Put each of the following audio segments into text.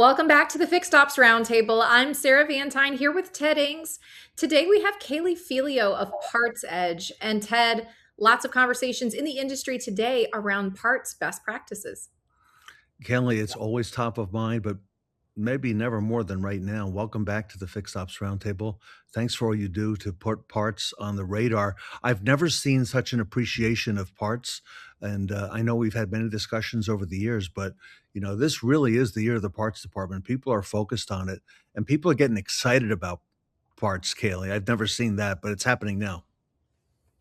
Welcome back to the Fixed Ops Roundtable. I'm Sarah Vantine here with Ted Ings. Today we have Kaylee Felio of PartsEdge. And Ted, lots of conversations in the industry today around parts best practices. Kenley, it's always top of mind, but maybe never more than right now. Welcome back to the Fixed Ops Roundtable. Thanks for all you do to put parts on the radar. I've never seen such an appreciation of parts, and I know we've had many discussions over the years, but this really is the year of the parts department. People are focused on it, and people are getting excited about parts. Kaylee, I've never seen that, but it's happening now.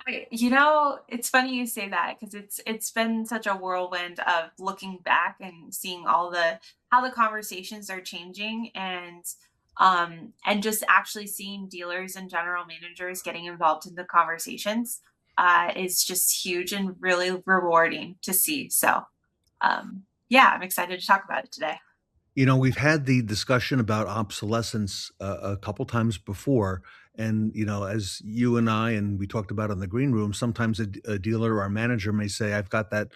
It's funny you say that because it's been such a whirlwind of looking back and seeing all the how the conversations are changing and just actually seeing dealers and general managers getting involved in the conversations is just huge and really rewarding to see. Yeah, I'm excited to talk about it today. We've had the discussion about obsolescence a couple times before. And, as you and I, and we talked about in the green room, sometimes a dealer or a manager may say, I've got that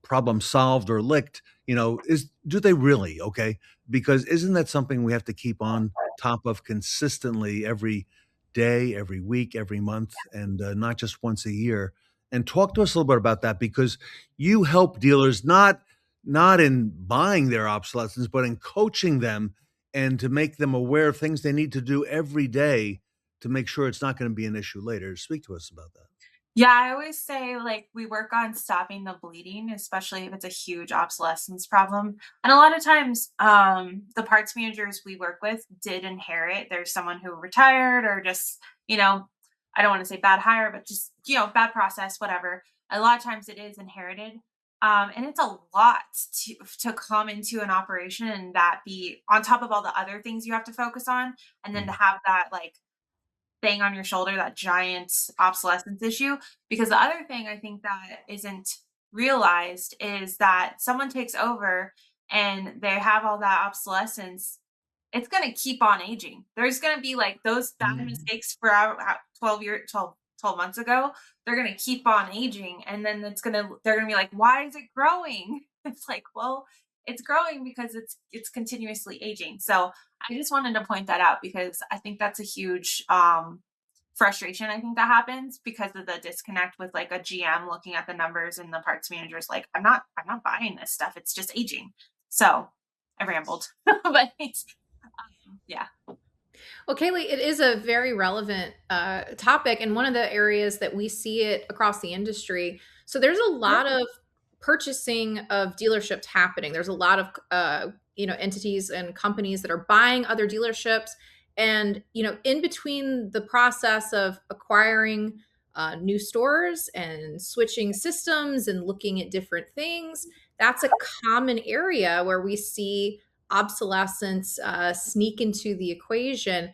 problem solved or licked. Do they really? Okay. Because isn't that something we have to keep on top of consistently every day, every week, every month, and not just once a year? And talk to us a little bit about that because you help dealers not in buying their obsolescence, but in coaching them and to make them aware of things they need to do every day to make sure it's not going to be an issue later. Speak to us about that. Yeah, I always say like we work on stopping the bleeding, especially if it's a huge obsolescence problem. And a lot of times, the parts managers we work with did inherit. There's someone who retired or just, I don't want to say bad hire, but just, bad process, whatever. A lot of times it is inherited. And it's a lot to come into an operation and that be on top of all the other things you have to focus on. And then to Mm. have that like thing on your shoulder, that giant obsolescence issue. Because the other thing I think that isn't realized is that someone takes over and they have all that obsolescence, it's going to keep on aging. There's going to be like those bad Mm. mistakes for 12 months ago. They're going to keep on aging. And then they're going to be like, why is it growing? It's like, well, it's growing because it's continuously aging. So I just wanted to point that out because I think that's a huge frustration. I think that happens because of the disconnect with like a GM looking at the numbers and the parts manager's like, I'm not buying this stuff. It's just aging. So I rambled, but yeah. Well, Kaylee, it is a very relevant topic and one of the areas that we see it across the industry. So there's a lot of purchasing of dealerships happening. There's a lot of entities and companies that are buying other dealerships, and in between the process of acquiring new stores and switching systems and looking at different things, that's a common area where we see obsolescence sneak into the equation.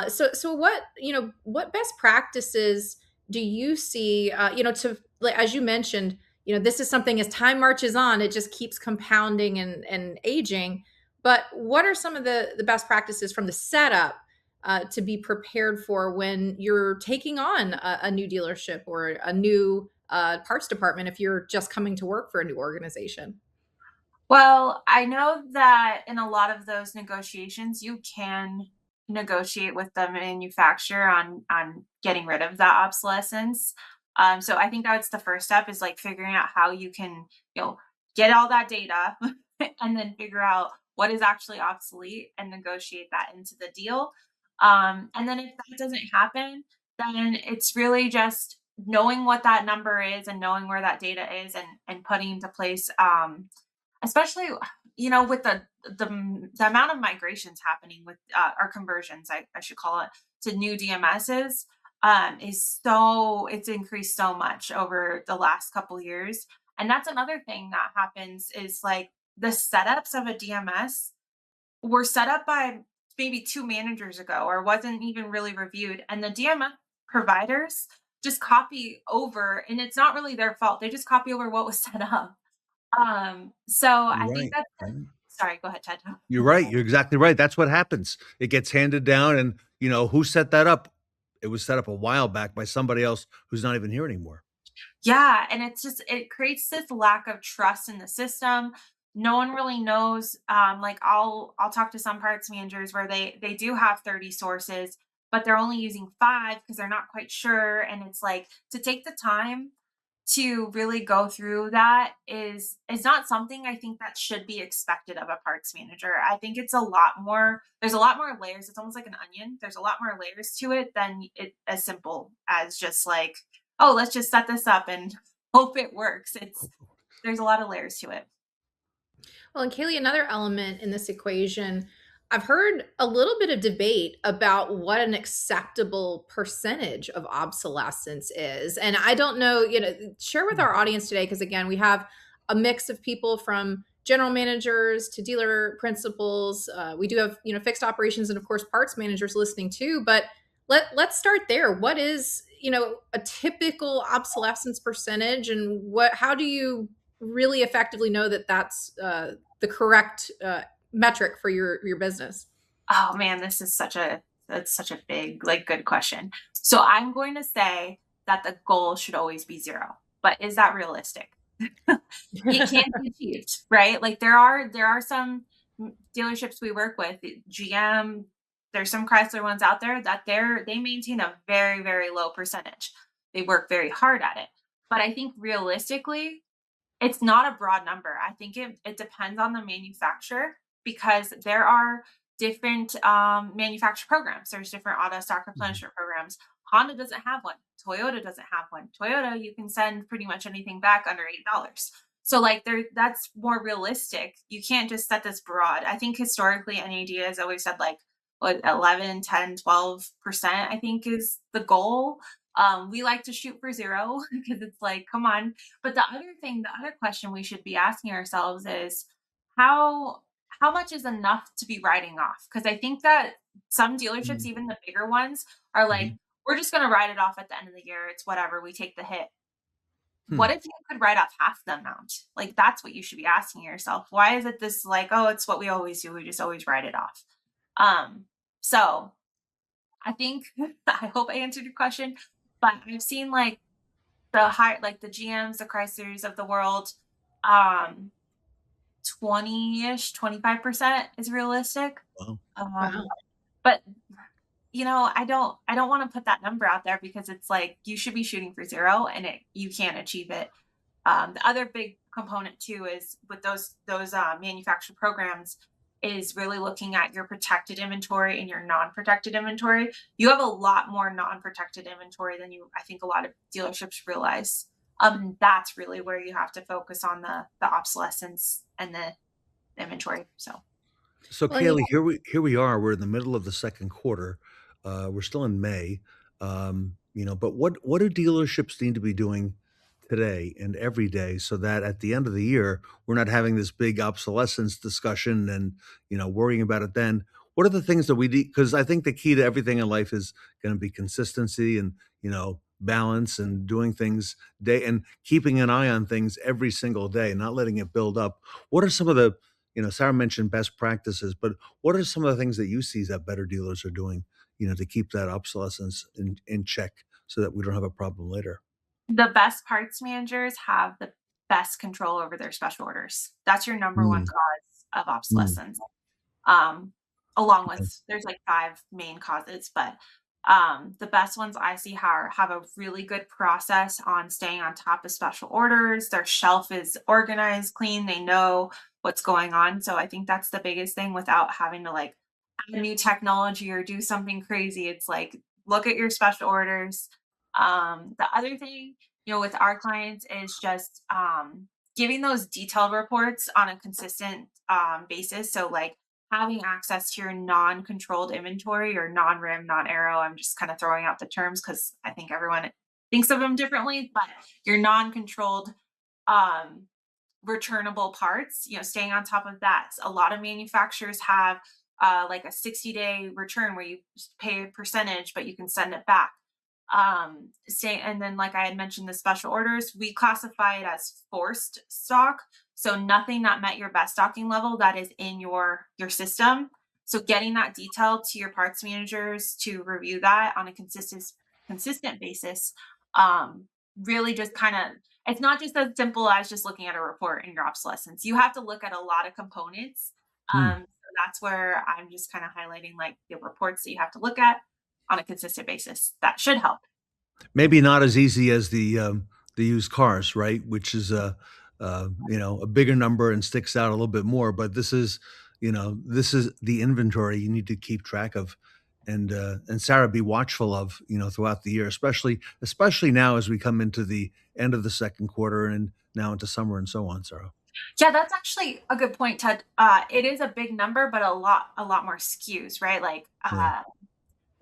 So what best practices do you see? To like, as you mentioned, this is something as time marches on, it just keeps compounding and aging. But what are some of the best practices from the setup to be prepared for when you're taking on a new dealership or a new parts department if you're just coming to work for a new organization? Well, I know that in a lot of those negotiations, you can negotiate with the manufacturer on getting rid of that obsolescence. So I think that's the first step is like figuring out how you can, get all that data and then figure out what is actually obsolete and negotiate that into the deal. And then if that doesn't happen, then it's really just knowing what that number is and knowing where that data is and putting into place especially with the amount of migrations happening with or conversions I should call it to new DMSs it's increased so much over the last couple years. And that's another thing that happens is like the setups of a DMS were set up by maybe two managers ago or wasn't even really reviewed, and the DMS providers just copy over, and it's not really their fault, they just copy over what was set up. So I You're think right. that's Right. sorry, go ahead, Ted. You're right. You're exactly right. That's what happens. It gets handed down, and who set that up? It was set up a while back by somebody else who's not even here anymore. Yeah, and it creates this lack of trust in the system. no one really knows. Like I'll talk to some parts managers where they do have 30 sources, but they're only using 5 because they're not quite sure. And it's like, to take the time to really go through that is not something I think that should be expected of a parts manager. I think it's a lot more, there's a lot more layers. It's almost like an onion. There's a lot more layers to it than it as simple as just like, oh, let's just set this up and hope it works. It's There's a lot of layers to it. Well, and Kaylee, another element in this equation, I've heard a little bit of debate about what an acceptable percentage of obsolescence is. And I don't know, share with our audience today, because again, we have a mix of people from general managers to dealer principals. We do have, fixed operations and of course parts managers listening too. But let's start there. What is, a typical obsolescence percentage, and how do you really effectively know that that's the correct metric for your business? Oh man, that's such a big, like, good question. So I'm going to say that the goal should always be 0. But is that realistic? It can be achieved, right? Like there are some dealerships we work with, GM, there's some Chrysler ones out there that they maintain a very, very low percentage. They work very hard at it. But I think realistically, it's not a broad number. I think it depends on the manufacturer because there are different manufacturer programs. There's different auto stock Mhm. replenishment programs. Honda doesn't have one. Toyota doesn't have one. Toyota, you can send pretty much anything back under $8. So like that's more realistic. You can't just set this broad. I think historically NAD has always said like what 11, 10, 12% I think is the goal. We like to shoot for 0 because it's like, come on, but the other question we should be asking ourselves is how how much is enough to be writing off? Because I think that some dealerships, Mm. even the bigger ones, are like, Mhm. we're just going to write it off at the end of the year. It's whatever. We take the hit. Hmm. What if you could write off half the amount? Like that's what you should be asking yourself. Why is it this like, oh, it's what we always do. We just always write it off. Um, so I think I hope I answered your question, but I've seen like the GMs, the Chryslers of the world, um, 20-ish, 25% is realistic. Wow. Um, Wow. but I don't want to put that number out there because it's like you should be shooting for 0 and you can't achieve it. The other big component too is with those manufacturer programs is really looking at your protected inventory and your non-protected inventory. You have a lot more non-protected inventory than I think a lot of dealerships realize. And that's really where you have to focus on the obsolescence and the inventory. So So, Well, and Kaylee, here we are. We're in the middle of the second quarter. We're still in May. But what do dealerships need to be doing today and every day so that at the end of the year we're not having this big obsolescence discussion and worrying about it then? What are the things that we need? Because I think the key to everything in life is going to be consistency and balance and doing things day and keeping an eye on things every single day, not letting it build up. What are some of the Sarah mentioned best practices, but what are some of the things that you see that better dealers are doing, to keep that obsolescence in check so that we don't have a problem later? the best parts managers have the best control over their special orders. That's your number one Mm, cause of mm, obsolescence. Um, along okay. with there's like 5 main causes, but the best ones I see have a really good process on staying on top of special orders. Their shelf is organized, clean, they know what's going on. So I think that's the biggest thing without having to like add new technology or do something crazy. It's like look at your special orders. The other thing, with our clients is just giving those detailed reports on a consistent basis. So like having access to your non-controlled inventory or non-rim, non-arrow. I'm just kind of throwing out the terms because I think everyone thinks of them differently, but your non-controlled um, returnable parts, staying on top of that. A lot of manufacturers have like a 60-day return where you pay a percentage, but you can send it back. And then like I had mentioned the special orders, we classify it as forced stock. So nothing that met your best stocking level that is in your system. So getting that detail to your parts managers to review that on a consistent basis, really just kind of it's not just as simple as just looking at a report in your obsolescence. You have to look at a lot of components. Hmm. So that's where I'm just kind of highlighting like the reports that you have to look at on a consistent basis. That should help. Maybe not as easy as the used cars, right? Which is you know, a bigger number and sticks out a little bit more, but this is, you know, this is the inventory you need to keep track of and Sarah, be watchful of, you know, throughout the year, especially now as we come into the end of the second quarter and now into summer and so on, Sarah. Yeah, that's actually a good point, Ted. It is a big number, but a lot more skews, right? Yeah.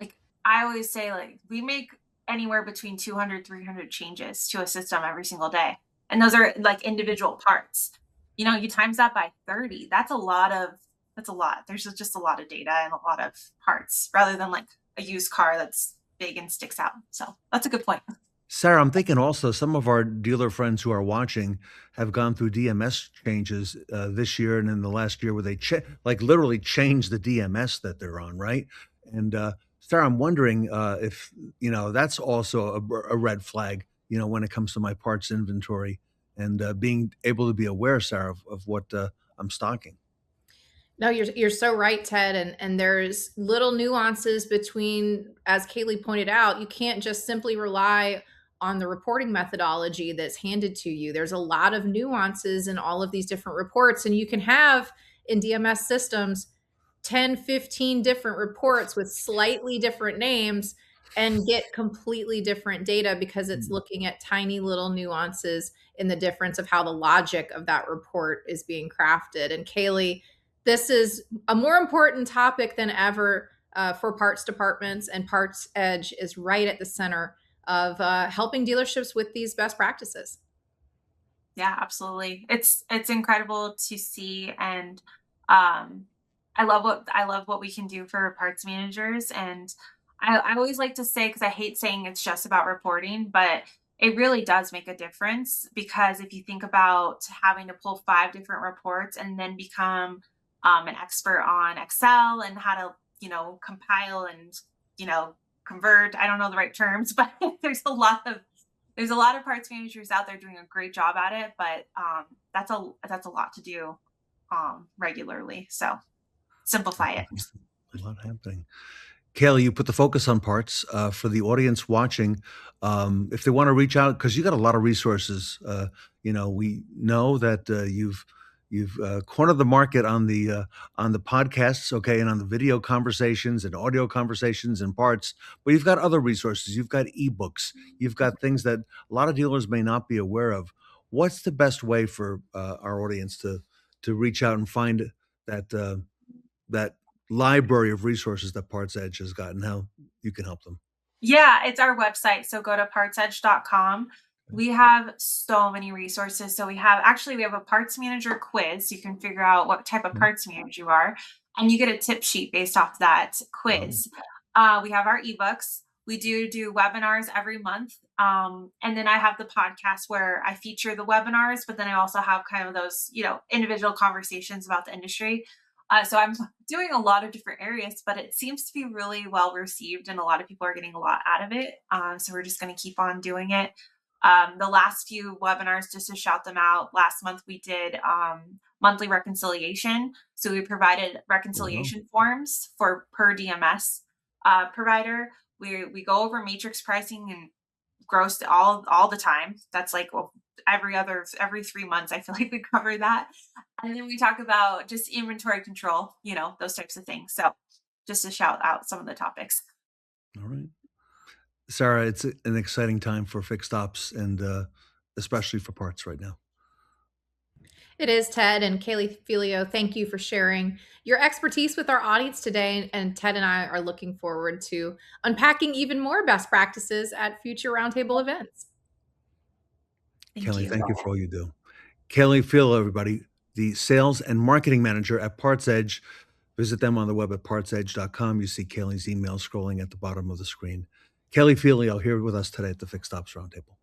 Like I always say, like we make anywhere between 200, 300 changes to a system every single day. And those are like individual parts. You know, you times that by 30, that's a lot. There's just a lot of data and a lot of parts rather than like a used car that's big and sticks out. So that's a good point. Sarah, I'm thinking also some of our dealer friends who are watching have gone through DMS changes this year and in the last year where they like literally changed the DMS that they're on, right? And Sarah, I'm wondering if you know that's also a red flag, you know, when it comes to my parts inventory and being able to be aware, Sarah, of what I'm stocking. No, you're so right, Ted. And there's little nuances between, as Kaylee pointed out, you can't just simply rely on the reporting methodology that's handed to you. There's a lot of nuances in all of these different reports, and you can have in DMS systems 10, 15 different reports with slightly different names and get completely different data because it's Mm. looking at tiny little nuances in the difference of how the logic of that report is being crafted. And Kaylee, this is a more important topic than ever for parts departments, and PartsEdge is right at the center of helping dealerships with these best practices. Yeah, absolutely. It's incredible to see, and um I love what we can do for parts managers. And I always like to say, because I hate saying it's just about reporting, but it really does make a difference. Because if you think about having to pull 5 different reports and then become an expert on Excel and how to, you know, compile and, you know, convert, I don't know the right terms, but there's a lot of parts managers out there doing a great job at it, but that's a lot to do regularly. So simplify it. A lot happening. Kaylee, you put the focus on parts for the audience watching. If they want to reach out, because you got a lot of resources. You know, we know that you've cornered the market on the podcasts, okay, and on the video conversations and audio conversations and parts. But you've got other resources. You've got ebooks. You've got things that a lot of dealers may not be aware of. What's the best way for our audience to reach out and find that that library of resources that PartsEdge has got and how you can help them? Yeah, it's our website. So go to partsedge.com. We have so many resources. So we have a parts manager quiz. You can figure out what type of Mhm. parts manager you are, and you get a tip sheet based off that Um, quiz. We have our ebooks. We do webinars every month. And then I have the podcast where I feature the webinars, but then I also have kind of those, you know, individual conversations about the industry. So I'm doing a lot of different areas, but it seems to be really well received, and a lot of people are getting a lot out of it. So we're just going to keep on doing it. The last few webinars, just to shout them out, last month we did monthly reconciliation. So we provided well, reconciliation forms for per DMS provider. We go over matrix pricing and gross all the time. That's like, well, every 3 months. I feel like we cover that, and then we talk about just inventory control. You know, those types of things. So just to shout out some of the topics. all right. Sarah, it's an exciting time for fixed ops and especially for parts right now. It is, Ted and Kaylee Felio. Thank you for sharing your expertise with our audience today. And Ted and I are looking forward to unpacking even more best practices at future roundtable events. Thank Kelly, you. thank you for all you do. Kelly Phil, everybody, the sales and marketing manager at PartsEdge. Visit them on the web at partsedge.com. You see Kelly's email scrolling at the bottom of the screen. Kelly Felio here with us today at the Fixed Ops Roundtable.